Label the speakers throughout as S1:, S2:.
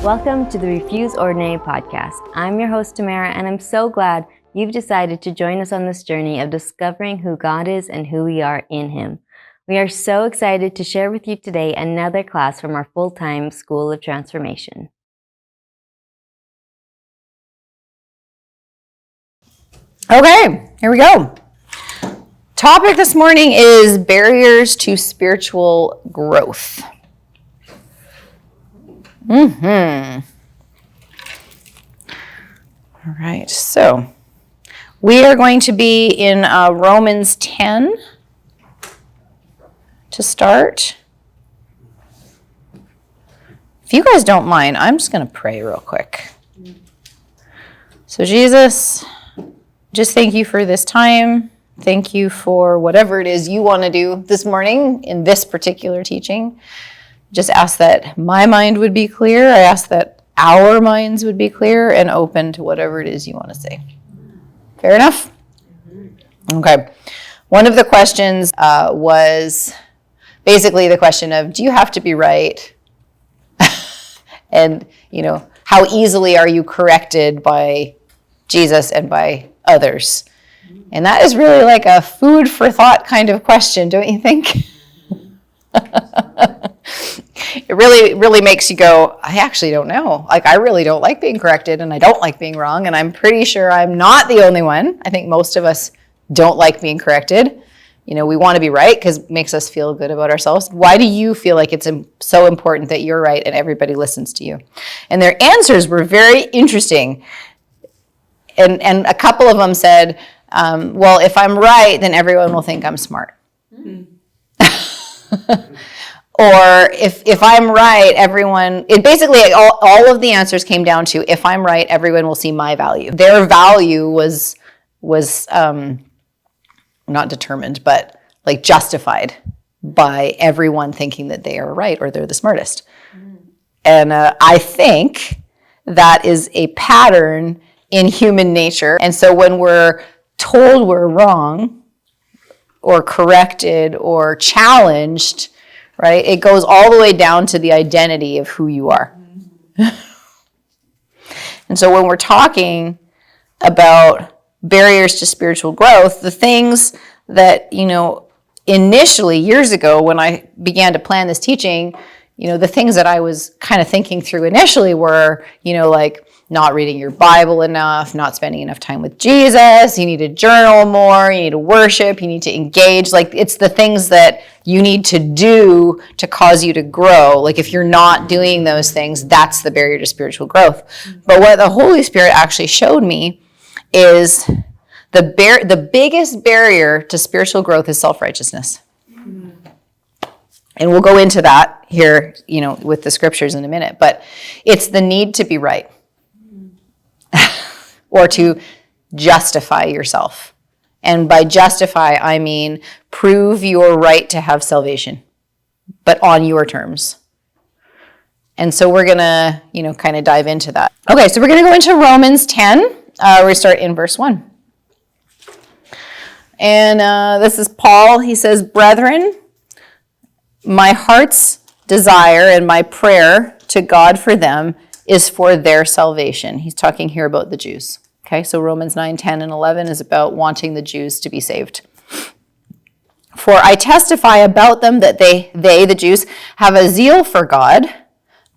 S1: Welcome to the Refuse Ordinary podcast. I'm your host, Tamara, and I'm so glad you've decided to join us on this journey of discovering who God is and who we are in Him. We are so excited to share with you today another class from our full-time School of Transformation.
S2: Okay, here we go. Topic this morning is barriers to spiritual growth. All right, so we are going to be in Romans 10 to start. If you guys don't mind, I'm just going to pray real quick. So Jesus, just thank you for this time. Thank you for whatever it is you want to do this morning in this particular teaching. Just ask that my mind would be clear. I ask that our minds would be clear and open to whatever it is you want to say. Fair enough? Okay. One of the questions was basically the question of, do you have to be right? And, how easily are you corrected by Jesus and by others? And that is really like a food for thought kind of question, don't you think? It really makes you go, I actually don't know. Like, I really don't like being corrected, and I don't like being wrong, and I'm pretty sure I'm not the only one. I think most of us don't like being corrected. We want to be right because it makes us feel good about ourselves. Why do you feel like it's so important that you're right and everybody listens to you? And their answers were very interesting. And a couple of them said, well, if I'm right, then everyone will think I'm smart. Or if I'm right, basically all of the answers came down to, if I'm right, everyone will see my value. Their value was not determined, but like justified by everyone thinking that they are right or they're the smartest. And I think that is a pattern in human nature. And so when we're told we're wrong or corrected or challenged, right, it goes all the way down to the identity of who you are. And so when we're talking about barriers to spiritual growth, the things that, initially years ago when I began to plan this teaching, the things that I was kind of thinking through initially were, like not reading your Bible enough, not spending enough time with Jesus, you need to journal more, you need to worship, you need to engage. Like, it's the things that you need to do to cause you to grow. Like, if you're not doing those things, that's the barrier to spiritual growth. But what the Holy Spirit actually showed me is the biggest barrier to spiritual growth is self-righteousness. And we'll go into that here, with the scriptures in a minute. But it's the need to be right. Or to justify yourself. And by justify, I mean prove your right to have salvation, but on your terms. And so we're going to, kind of dive into that. Okay, so we're going to go into Romans 10. We start in verse 1. And this is Paul. He says, "Brethren, my heart's desire and my prayer to God for them is for their salvation." He's talking here about the Jews. Okay, so Romans 9, 10, and 11 is about wanting the Jews to be saved. "For I testify about them that they, the Jews, have a zeal for God,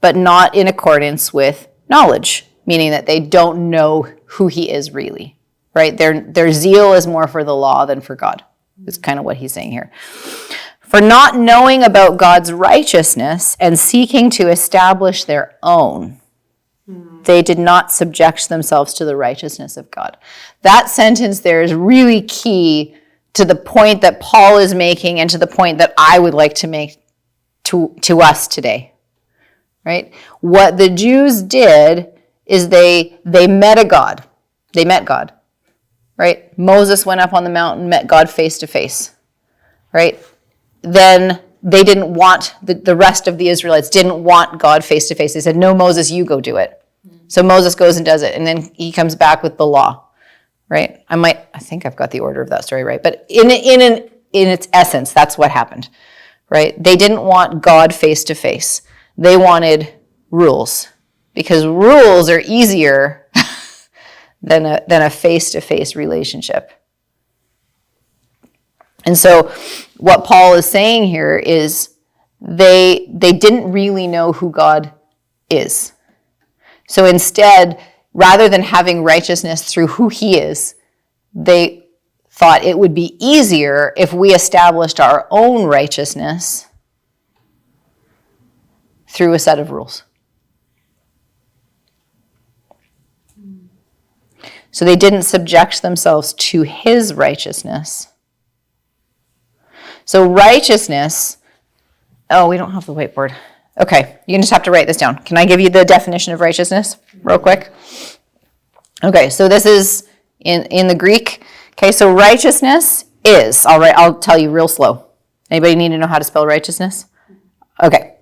S2: but not in accordance with knowledge," meaning that they don't know who He is really, right? Their zeal is more for the law than for God. Is kind of what he's saying here. "For not knowing about God's righteousness and seeking to establish their own, they did not subject themselves to the righteousness of God." That sentence there is really key to the point that Paul is making and to the point that I would like to make to us today, right? What the Jews did is they met a God. They met God, right? Moses went up on the mountain, met God face to face, right? Then they didn't want, the rest of the Israelites didn't want God face to face. They said, "No, Moses, you go do it." So Moses goes and does it, and then he comes back with the law, right? I think I've got the order of that story right. But in in its essence, that's what happened, right? They didn't want God face to face. They wanted rules, because rules are easier than a face-to-face relationship. And so what Paul is saying here is they didn't really know who God is. So instead, rather than having righteousness through who he is, they thought it would be easier if we established our own righteousness through a set of rules. So they didn't subject themselves to his righteousness. So righteousness, we don't have the whiteboard. Okay, you just have to write this down. Can I give you the definition of righteousness real quick? Okay, so this is in the Greek. Okay, so righteousness is, I'll tell you real slow. Anybody need to know how to spell righteousness? Okay.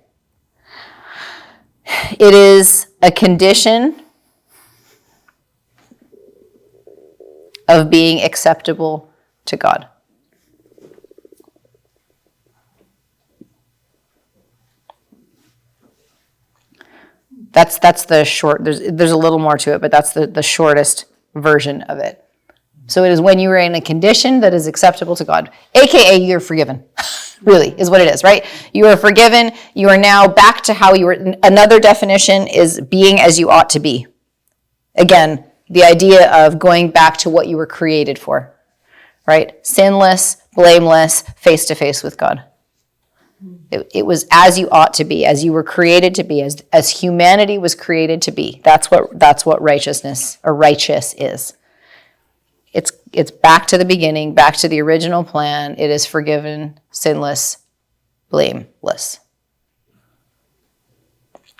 S2: It is a condition of being acceptable to God. That's the short, there's a little more to it, but that's the shortest version of it. So it is when you are in a condition that is acceptable to God, aka you're forgiven, really, is what it is, right? You are forgiven, you are now back to how you were. Another definition is being as you ought to be. Again, the idea of going back to what you were created for, right? Sinless, blameless, face-to-face with God. It was as you ought to be, as you were created to be, as humanity was created to be. That's what righteousness or righteous is. It's back to the beginning, back to the original plan. It is forgiven, sinless, blameless.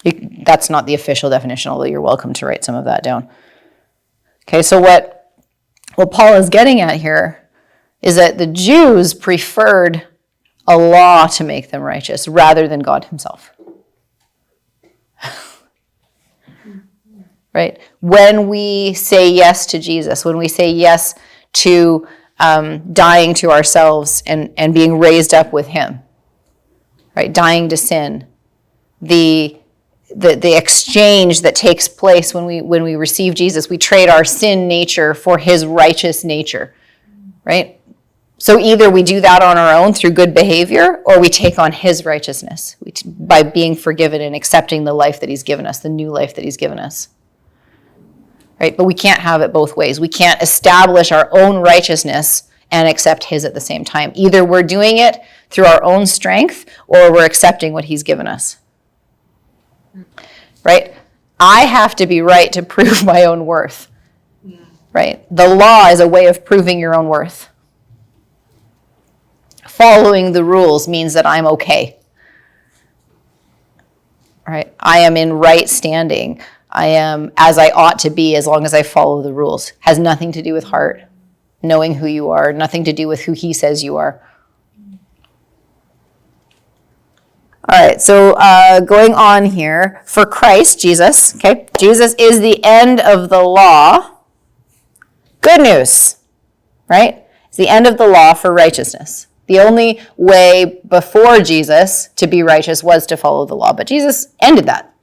S2: That's not the official definition, although you're welcome to write some of that down. Okay, so what Paul is getting at here is that the Jews preferred a law to make them righteous rather than God himself. Right? When we say yes to Jesus, when we say yes to dying to ourselves and being raised up with him, right? Dying to sin, the exchange that takes place when we receive Jesus, we trade our sin nature for his righteous nature, right? So either we do that on our own through good behavior, or we take on his righteousness by being forgiven and accepting the life that he's given us, the new life that he's given us. Right? But we can't have it both ways. We can't establish our own righteousness and accept his at the same time. Either we're doing it through our own strength, or we're accepting what he's given us. Right? I have to be right to prove my own worth. Right? The law is a way of proving your own worth. Following the rules means that I'm okay. Right? I am in right standing. I am as I ought to be as long as I follow the rules. Has nothing to do with heart, knowing who you are, nothing to do with who he says you are. All right, so going on here, for Christ, Jesus, okay, Jesus is the end of the law. Good news, right? It's the end of the law for righteousness. The only way before Jesus to be righteous was to follow the law, but Jesus ended that,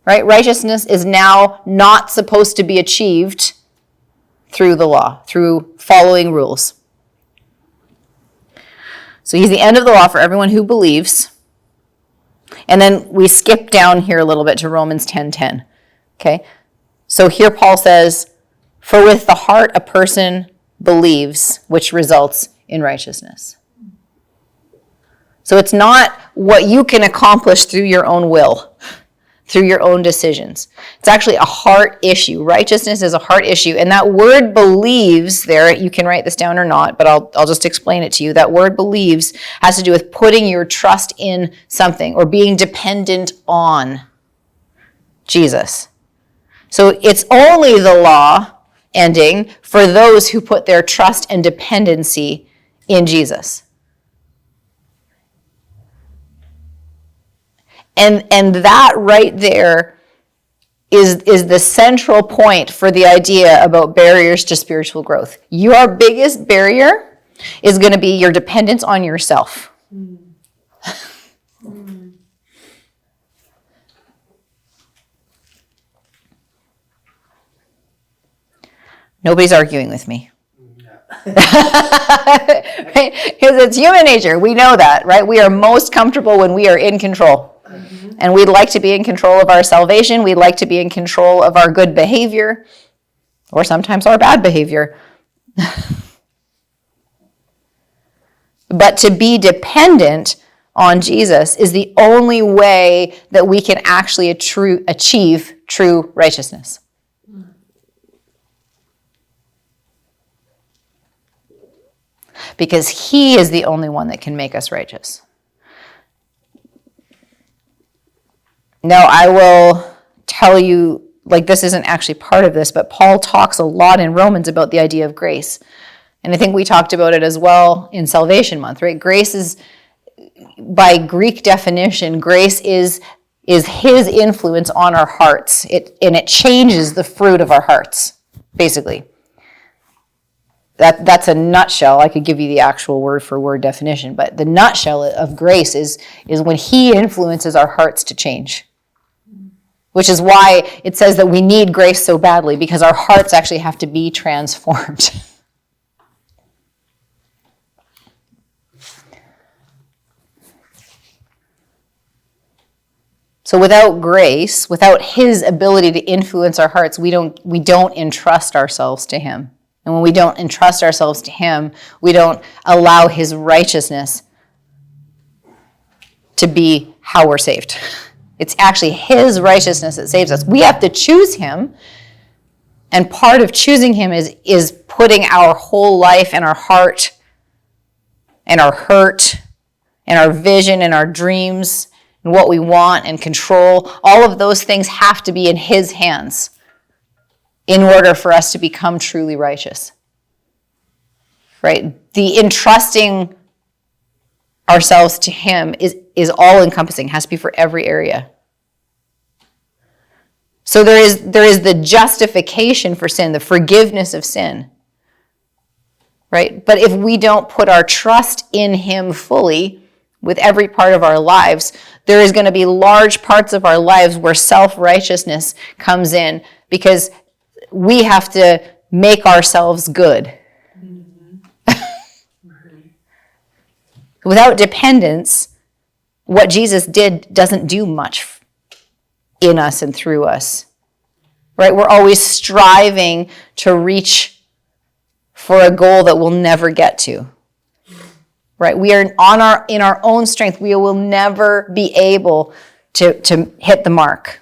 S2: right? Righteousness is now not supposed to be achieved through the law, through following rules. So he's the end of the law for everyone who believes. And then we skip down here a little bit to Romans 10:10. Okay? So here Paul says, "For with the heart a person believes, which results in righteousness." So it's not what you can accomplish through your own will, through your own decisions. It's actually a heart issue. Righteousness is a heart issue. And that word believes there, you can write this down or not, but I'll just explain it to you. That word believes has to do with putting your trust in something or being dependent on Jesus. So it's only the law ending for those who put their trust and dependency in Jesus. And that right there is the central point for the idea about barriers to spiritual growth. Your biggest barrier is going to be your dependence on yourself. Nobody's arguing with me. Right? Because it's human nature. We know that, right? We are most comfortable when we are in control. And we'd like to be in control of our salvation. We'd like to be in control of our good behavior, or sometimes our bad behavior. But to be dependent on Jesus is the only way that we can actually achieve true righteousness. Because he is the only one that can make us righteous. Now, I will tell you, this isn't actually part of this, but Paul talks a lot in Romans about the idea of grace. And I think we talked about it as well in Salvation Month, right? Grace is, by Greek definition, grace is his influence on our hearts. And it changes the fruit of our hearts, basically. That's a nutshell. I could give you the actual word for word definition, but the nutshell of grace is when he influences our hearts to change. Which is why it says that we need grace so badly, because our hearts actually have to be transformed. So without grace, without his ability to influence our hearts, we don't entrust ourselves to him. And when we don't entrust ourselves to him, we don't allow his righteousness to be how we're saved. It's actually his righteousness that saves us. We have to choose him. And part of choosing him is putting our whole life and our heart and our hurt and our vision and our dreams and what we want and control. All of those things have to be in his hands in order for us to become truly righteous. Right? The entrusting ourselves to him is all-encompassing, has to be for every area. So there is the justification for sin, the forgiveness of sin. Right? But if we don't put our trust in him fully with every part of our lives, there is going to be large parts of our lives where self-righteousness comes in, because we have to make ourselves good. Without dependence, what Jesus did doesn't do much in us and through us. Right? We're always striving to reach for a goal that we'll never get to. Right? We are in our own strength. We will never be able to hit the mark.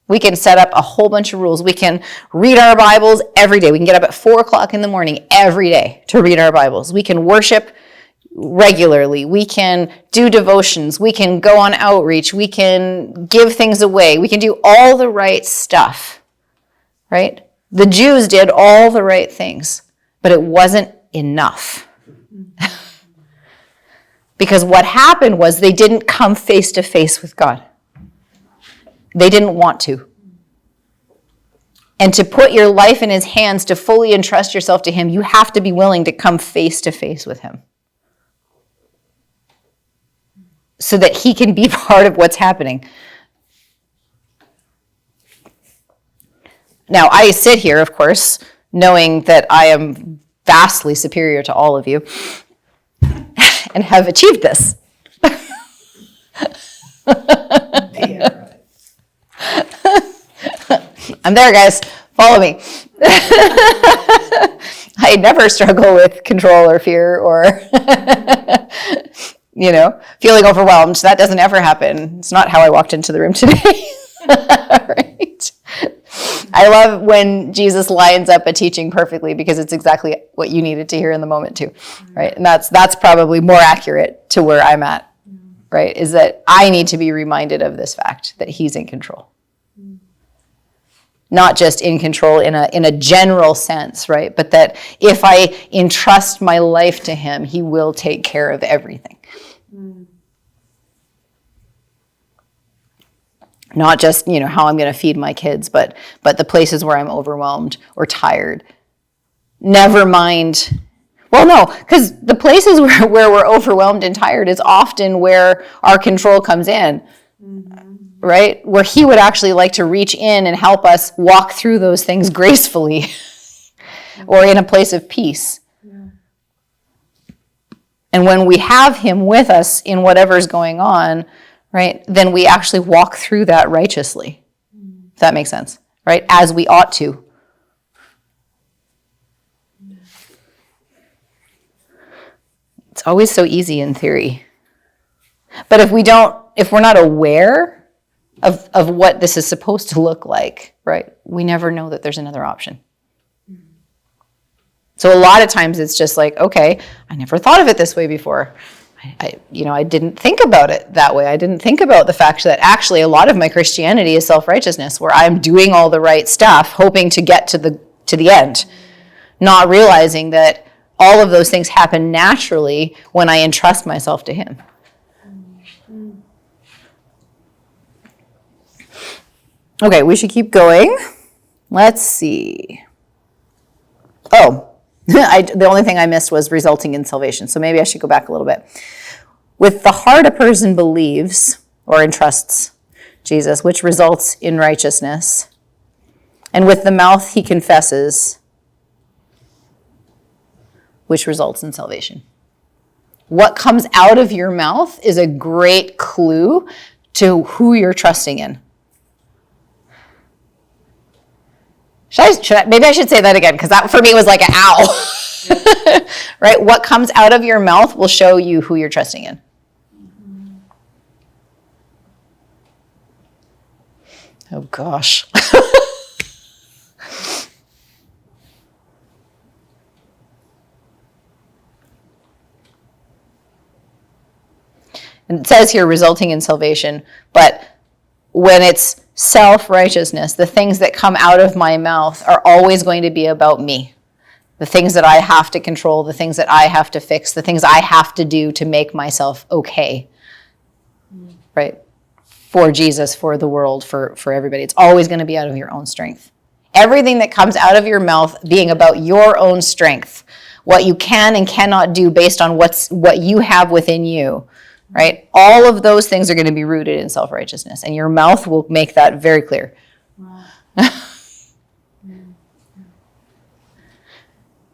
S2: We can set up a whole bunch of rules. We can read our Bibles every day. We can get up at 4 o'clock in the morning every day to read our Bibles. We can worship regularly. We can do devotions. We can go on outreach. We can give things away. We can do all the right stuff, right? The Jews did all the right things, but it wasn't enough. Because what happened was they didn't come face to face with God. They didn't want to. And to put your life in his hands, to fully entrust yourself to him, you have to be willing to come face to face with him, so that he can be part of what's happening. Now, I sit here, of course, knowing that I am vastly superior to all of you and have achieved this. I'm there, guys. Follow me. I never struggle with control or fear or, feeling overwhelmed. That doesn't ever happen. It's not how I walked into the room today. Right? I love when Jesus lines up a teaching perfectly, because it's exactly what you needed to hear in the moment too. Right? And that's probably more accurate to where I'm at. Right? Is that I need to be reminded of this fact that he's in control. Not just in control in a general sense, right? But that if I entrust my life to him, he will take care of everything. Not just, how I'm going to feed my kids, but the places where I'm overwhelmed or tired. Never mind Well, no, because the places where we're overwhelmed and tired is often where our control comes in, right? Where he would actually like to reach in and help us walk through those things gracefully or in a place of peace. And when we have him with us in whatever's going on, right, then we actually walk through that righteously. If that makes sense, right? As we ought to. It's always so easy in theory. But if we're not aware of what this is supposed to look like, right, we never know that there's another option. So a lot of times it's just like, okay, I never thought of it this way before. I didn't think about it that way. I didn't think about the fact that actually a lot of my Christianity is self-righteousness, where I'm doing all the right stuff, hoping to get to the end, not realizing that all of those things happen naturally when I entrust myself to him. Okay, we should keep going. Let's see. Oh, the only thing I missed was resulting in salvation. So maybe I should go back a little bit. With the heart, a person believes or entrusts Jesus, which results in righteousness. And with the mouth, he confesses, which results in salvation. What comes out of your mouth is a great clue to who you're trusting in. Maybe I should say that again, because that for me was like an ow. Right? What comes out of your mouth will show you who you're trusting in. Oh gosh. And it says here resulting in salvation, but when it's self-righteousness, the things that come out of my mouth are always going to be about me. The things that I have to control, the things that I have to fix, the things I have to do to make myself okay. Right? For Jesus, for the world, for everybody. It's always going to be out of your own strength. Everything that comes out of your mouth being about your own strength, what you can and cannot do based on what you have within you. Right? All of those things are going to be rooted in self-righteousness, and your mouth will make that very clear. Wow.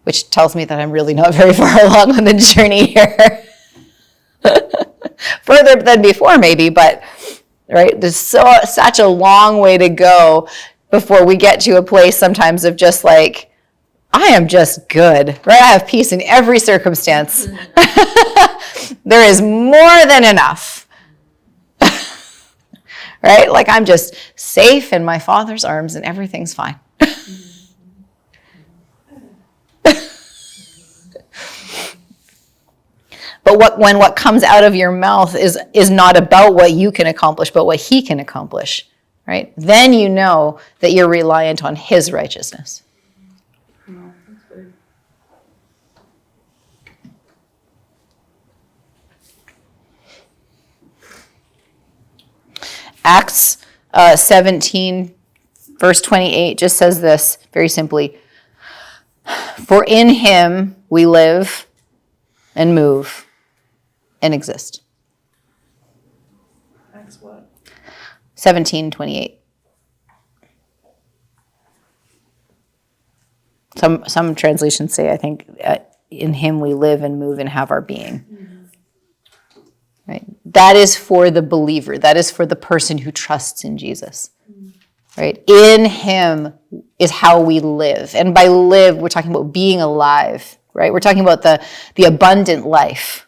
S2: Which tells me that I'm really not very far along on the journey here. Further than before, maybe, but right, there's such a long way to go before we get to a place sometimes of just like, I am just good, right? I have peace in every circumstance. There is more than enough. Right? Like I'm just safe in my Father's arms and everything's fine. But when what comes out of your mouth is not about what you can accomplish, but what he can accomplish, right? Then you know that you're reliant on his righteousness. Acts 17, verse 28 just says this very simply. For in him we live and move and exist.
S3: Acts what?
S2: 17:28. Some translations say, I think, in him we live and move and have our being. Mm-hmm. Right? That is for the believer. That is for the person who trusts in Jesus. Mm-hmm. Right? In him is how we live. And by live, we're talking about being alive. Right? We're talking about the abundant life,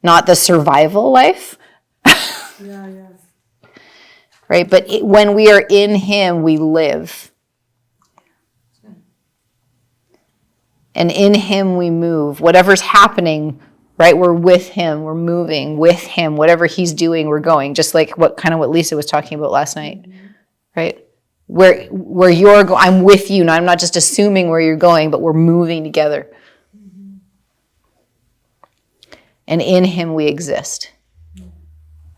S2: not the survival life.
S3: Yeah.
S2: Right? But when we are in him, we live. And in him we move. Whatever's happening, right? We're with him. We're moving with him. Whatever he's doing, we're going. Just like what Lisa was talking about last night, right? Where you're going, I'm with you. And I'm not just assuming where you're going, but we're moving together. And in him we exist.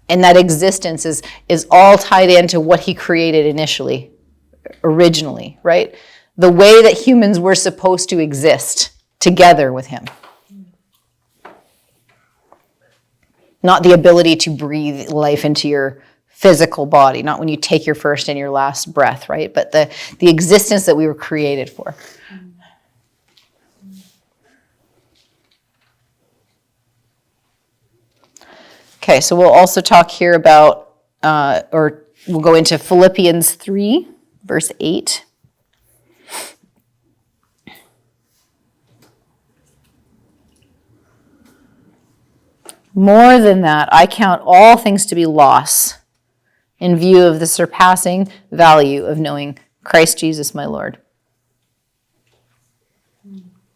S2: And that existence is all tied into what he created initially, originally, right? The way that humans were supposed to exist together with him. Not the ability to breathe life into your physical body, not when you take your first and your last breath, right? But the existence that we were created for. Okay, so we'll also talk here about, or we'll go into Philippians 3, verse 8. More than that, I count all things to be loss in view of the surpassing value of knowing Christ Jesus my Lord.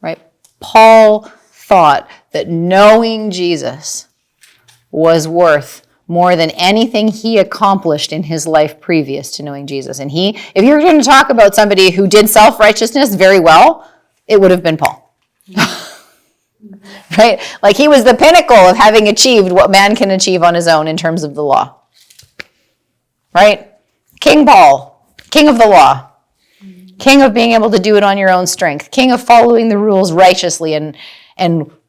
S2: Right? Paul thought that knowing Jesus was worth more than anything he accomplished in his life previous to knowing Jesus. And if you were going to talk about somebody who did self-righteousness very well, it would have been Paul. Right? Like he was the pinnacle of having achieved what man can achieve on his own in terms of the law. Right? King Paul, king of the law, king of being able to do it on your own strength, king of following the rules righteously and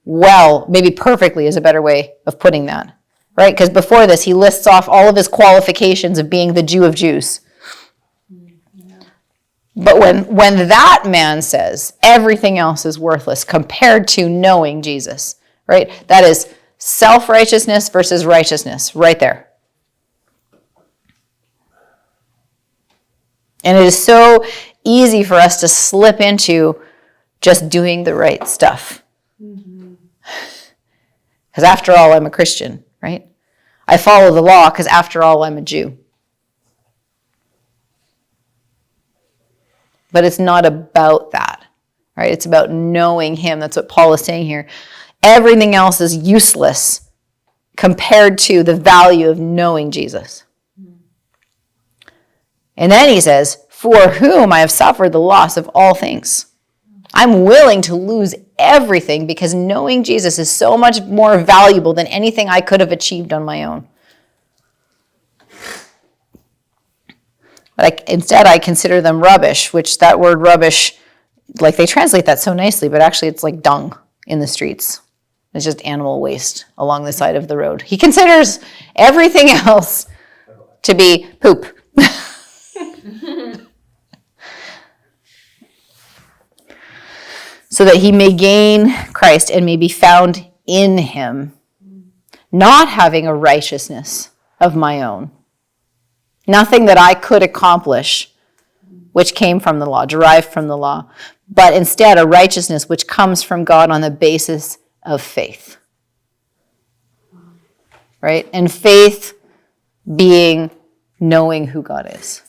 S2: well, maybe perfectly is a better way of putting that. Right? Because before this, he lists off all of his qualifications of being the Jew of Jews. But when that man says everything else is worthless compared to knowing Jesus, right? That is self-righteousness versus righteousness right there. And it is so easy for us to slip into just doing the right stuff. Because after all, I'm a Christian, right? I follow the law because after all, I'm a Jew. But it's not about that, right? It's about knowing him. That's what Paul is saying here. Everything else is useless compared to the value of knowing Jesus. And then he says, for whom I have suffered the loss of all things. I'm willing to lose everything because knowing Jesus is so much more valuable than anything I could have achieved on my own. But instead, I consider them rubbish, which that word rubbish, like they translate that so nicely, but actually it's like dung in the streets. It's just animal waste along the side of the road. He considers everything else to be poop. So that he may gain Christ and may be found in him, not having a righteousness of my own. Nothing that I could accomplish, which came from the law, derived from the law, but instead a righteousness which comes from God on the basis of faith. Right? And faith being knowing who God is.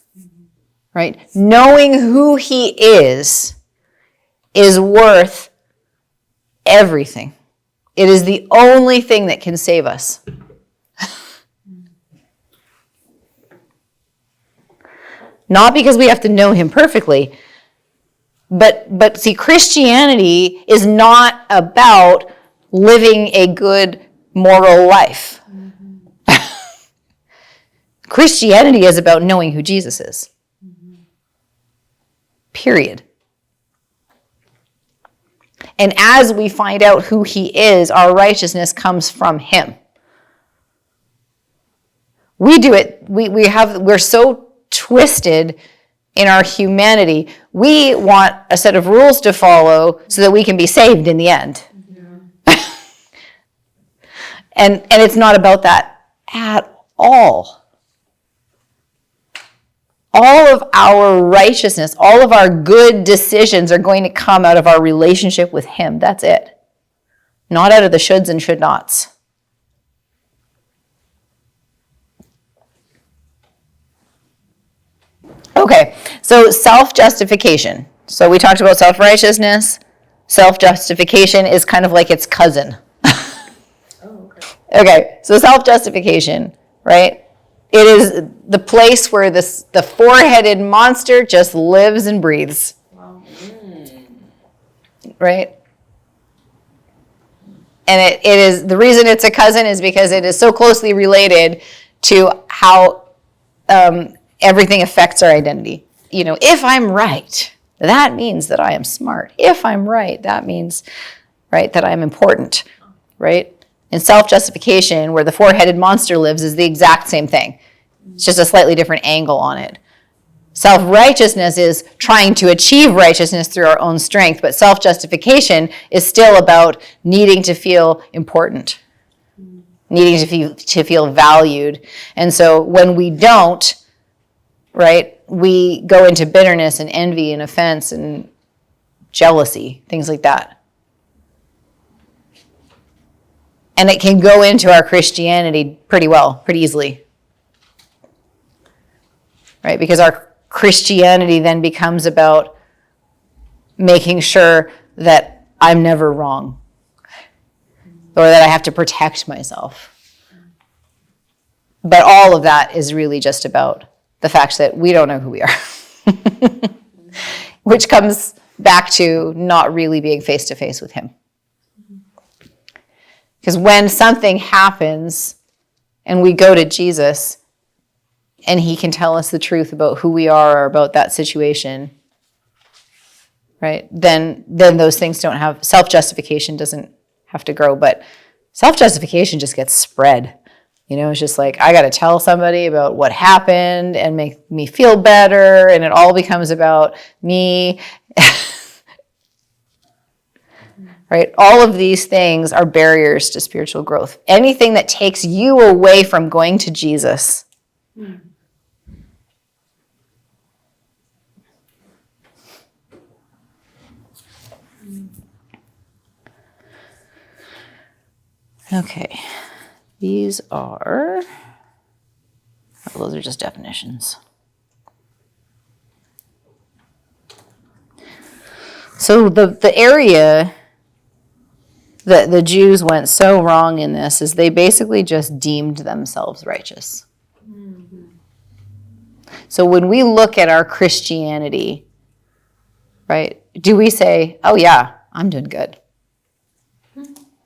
S2: Right? Knowing who he is worth everything. It is the only thing that can save us. Not because we have to know him perfectly, but see, Christianity is not about living a good moral life. Christianity is about knowing who Jesus is. Period. And as we find out who he is, our righteousness comes from him. We do it, we're so twisted in our humanity. We want a set of rules to follow so that we can be saved in the end. Yeah. and it's not about that at all. All of our righteousness, all of our good decisions are going to come out of our relationship with him. That's it. Not out of the shoulds and should nots. Okay, so self-justification. So we talked about self-righteousness. Self-justification is kind of like its cousin. Okay, so self-justification, right? It is the place where the four-headed monster just lives and breathes. Wow. Right? And it is, the reason it's a cousin is because it is so closely related to how everything affects our identity. You know, if I'm right, that means that I am smart. If I'm right, that means, right, that I'm important, right? And self-justification, where the four-headed monster lives, is the exact same thing. It's just a slightly different angle on it. Self-righteousness is trying to achieve righteousness through our own strength, but self-justification is still about needing to feel important, needing to feel valued. And so when we don't, right, we go into bitterness and envy and offense and jealousy, things like that. And it can go into our Christianity pretty easily. Right? Because our Christianity then becomes about making sure that I'm never wrong or that I have to protect myself. But all of that is really just about the fact that we don't know who we are, which comes back to not really being face to face with him. Because when something happens and we go to Jesus and he can tell us the truth about who we are or about that situation, right? Then those things don't have, self-justification doesn't have to grow, but self-justification just gets spread. You know, it's just like, I got to tell somebody about what happened and make me feel better, and it all becomes about me. Right? All of these things are barriers to spiritual growth. Anything that takes you away from going to Jesus. Okay. These are, those are just definitions. So the area that the Jews went so wrong in this is they basically just deemed themselves righteous. Mm-hmm. So when we look at our Christianity, right, do we say, oh yeah, I'm doing good?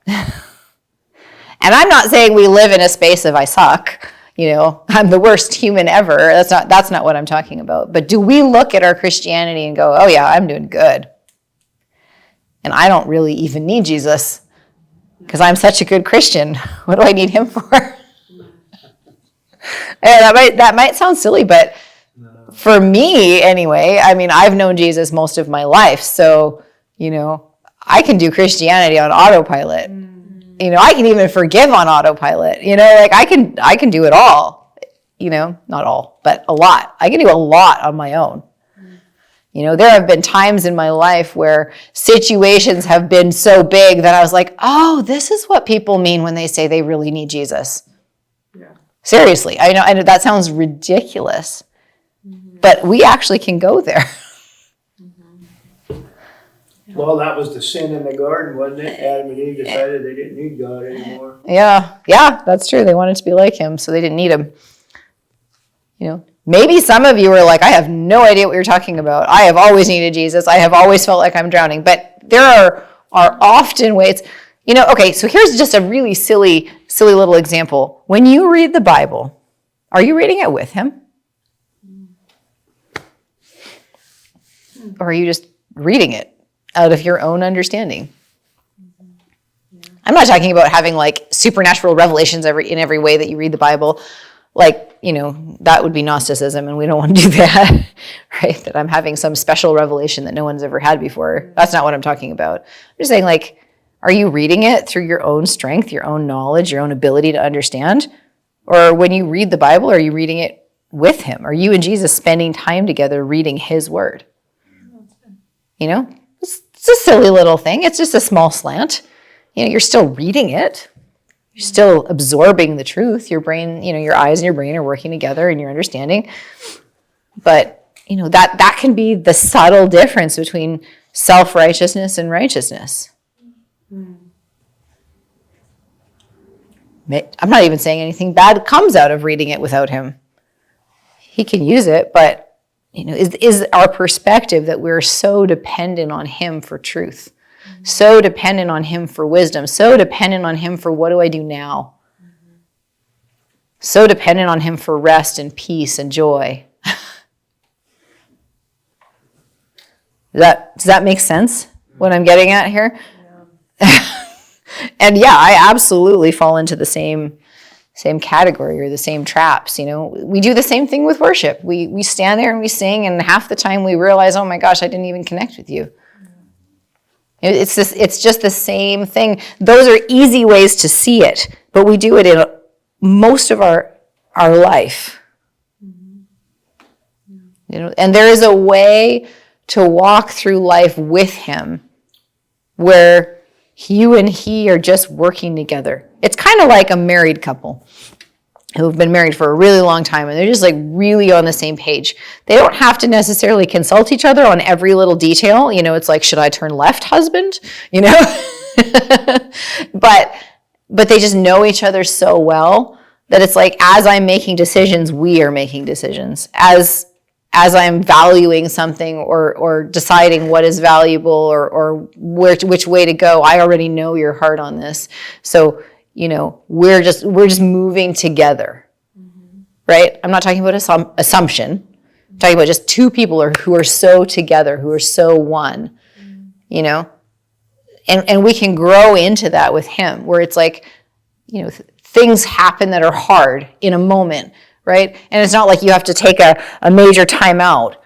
S2: And I'm not saying we live in a space of I suck, you know, I'm the worst human ever. That's not what I'm talking about. But do we look at our Christianity and go, oh yeah, I'm doing good? And I don't really even need Jesus because I'm such a good Christian. What do I need him for? And that might sound silly, but for me anyway, I mean, I've known Jesus most of my life. So, you know, I can do Christianity on autopilot. You know, I can even forgive on autopilot. You know, like I can do it all. You know, not all, but a lot. I can do a lot on my own. You know, there have been times in my life where situations have been so big that I was like, oh, this is what people mean when they say they really need Jesus. Yeah. Seriously, I know that sounds ridiculous, but we actually can go there.
S3: Well, that was the sin in the garden, wasn't it? Adam and Eve decided they didn't need God anymore.
S2: Yeah, that's true. They wanted to be like him, so they didn't need him. You know, maybe some of you are like, I have no idea what you're talking about. I have always needed Jesus. I have always felt like I'm drowning. But there are often ways, you know, okay, so here's just a really silly little example. When you read the Bible, are you reading it with him? Or are you just reading it out of your own understanding? I'm not talking about having like supernatural revelations in every way that you read the Bible. Like, you know, that would be Gnosticism, and we don't want to do that, right? That I'm having some special revelation that no one's ever had before. That's not what I'm talking about. I'm just saying, like, are you reading it through your own strength, your own knowledge, your own ability to understand? Or when you read the Bible, are you reading it with him? Are you and Jesus spending time together reading his word? You know, it's a silly little thing. It's just a small slant. You know, you're still reading it. You're still absorbing the truth. Your brain, you know, your eyes and your brain are working together and you're understanding. But, you know, that can be the subtle difference between self-righteousness and righteousness. I'm not even saying anything bad comes out of reading it without him. He can use it, but, you know, is our perspective that we're so dependent on him for truth. So dependent on him for wisdom, so dependent on him for what do I do now? So dependent on him for rest and peace and joy. Does that make sense, what I'm getting at here? And yeah, I absolutely fall into the same category or the same traps. We do the same thing with worship. We stand there and we sing, and half the time we realize, oh my gosh, I didn't even connect with you. It's just the same thing. Those are easy ways to see it, but we do it in most of our life. And there is a way to walk through life with him where you and he are just working together. It's kind of like a married couple who have been married for a really long time, and they're just like really on the same page. They don't have to necessarily consult each other on every little detail. It's like, should I turn left, husband? But they just know each other so well that it's like, as I'm making decisions, we are making decisions. As I'm valuing something or deciding what is valuable or which way to go, I already know your heart on this. So, we're just moving together, right? I'm not talking about assumption. I'm talking about just two people who are so together, who are so one, And we can grow into that with him, where it's like, things happen that are hard in a moment, right? And it's not like you have to take a major time out.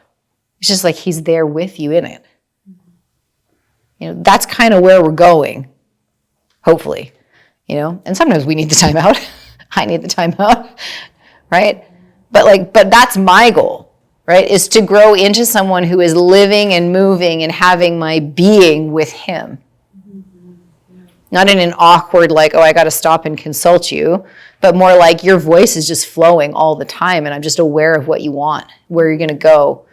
S2: It's just like he's there with you in it. That's kind of where we're going, hopefully. And sometimes we need the time out. I need the time out, right? But that's my goal, right? Is to grow into someone who is living and moving and having my being with him. Not in an awkward, like, oh, I got to stop and consult you, but more like your voice is just flowing all the time, and I'm just aware of what you want, where you're going to go.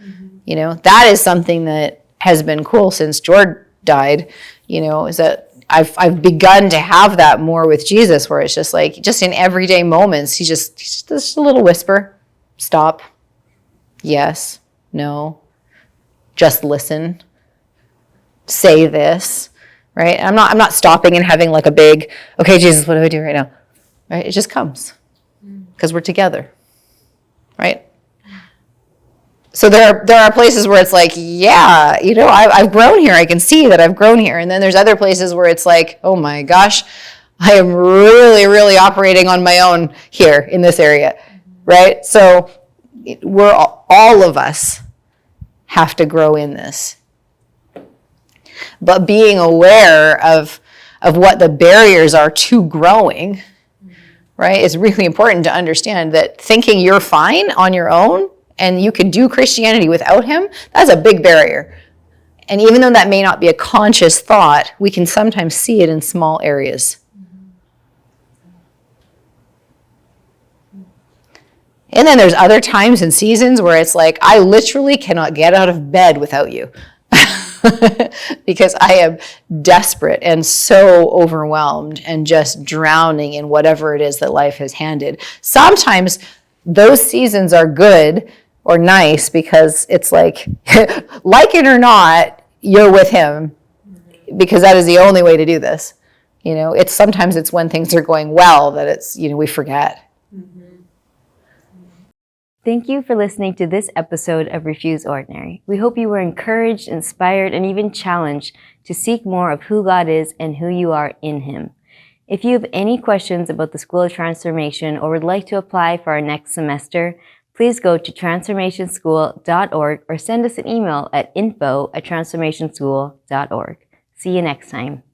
S2: That is something that has been cool since George died, is that I've begun to have that more with Jesus, where it's just like, just in everyday moments, he's just a little whisper, stop, yes, no, just listen, say this. Right? I'm not stopping and having like a big, okay, Jesus, what do I do right now? Right? It just comes because we're together. Right? So there are places where it's like, yeah, I've grown here. I can see that I've grown here. And then there's other places where it's like, oh my gosh, I am really, really operating on my own here in this area. Right? So we're all of us have to grow in this. But being aware of what the barriers are to growing, right, is really important to understand that thinking you're fine on your own and you can do Christianity without him, that's a big barrier. And even though that may not be a conscious thought, we can sometimes see it in small areas. And then there's other times and seasons where it's like, I literally cannot get out of bed without you. Because I am desperate and so overwhelmed and just drowning in whatever it is that life has handed. Sometimes those seasons are good or nice because it's like it or not, you're with him, because that is the only way to do this. Sometimes it's when things are going well that it's, we forget.
S1: Thank you for listening to this episode of Refuse Ordinary. We hope you were encouraged, inspired, and even challenged to seek more of who God is and who you are in him. If you have any questions about the School of Transformation or would like to apply for our next semester, please go to transformationschool.org or send us an email at info@transformationschool.org. See you next time.